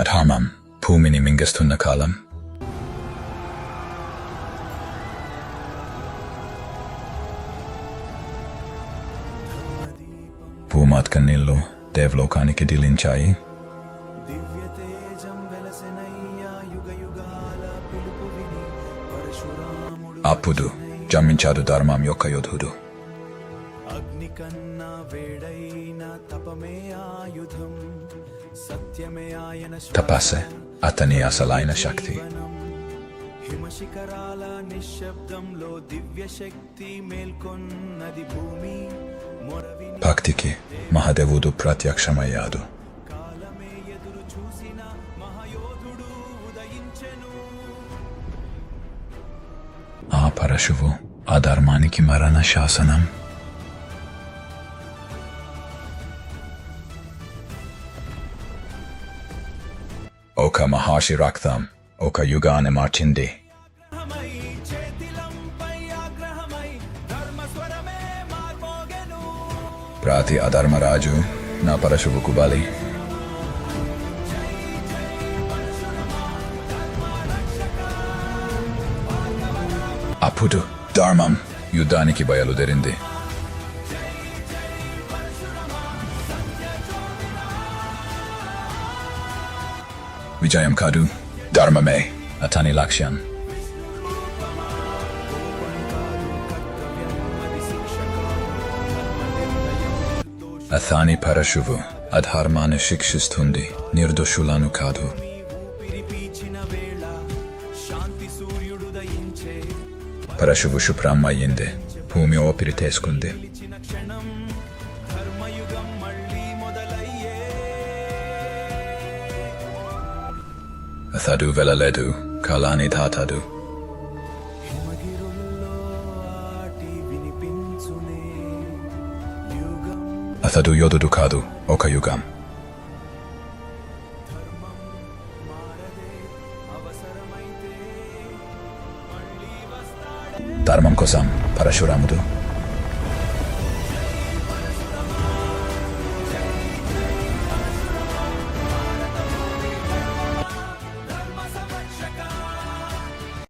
అధర్మం భూమిని మింగేస్తున్న కాలం. భూమాత్ కన్నీళ్లు దేవలోకానికి దిలించాయి. అప్పుడు జన్మించాడు ధర్మం యొక్క యోధుడు. తపస్సే అతని అసలైన శక్తి. హిమశిఖరాల నిశ్శబ్దంలో దివ్య శక్తి మేల్కొన్నది భూమి. భక్తికి మహాదేవుడు ప్రత్యక్షమయ్యాడు. కాలమే ఎదురు చూసిన మహాయోధుడు ఉదయించెను. ఆ పరశువు అధర్మానికి మరణ శాసనం. ఒక మహర్షి రక్తం ఒక యుగాన్ని మార్చింది. ప్రతి అధర్మరాజు నా పరశువుకు బలి. అప్పుడు ధర్మం యుద్ధానికి బయలుదేరింది. విజయం కాదు, ధర్మమే అతని లక్ష్యం. అతని పరశువు అధర్మాన్ని శిక్షిస్తుంది, నిర్దోషులను కాదు. పరశువు శుభ్రం అయ్యింది, భూమి ఊపిరి తీసుకుంది. అతడు వెళ్ళలేదు, కాలాన్ని దాటాడు. అతడు యోధుడు కాదు, ఒక యుగం. ధర్మం కోసం పరశురాముడు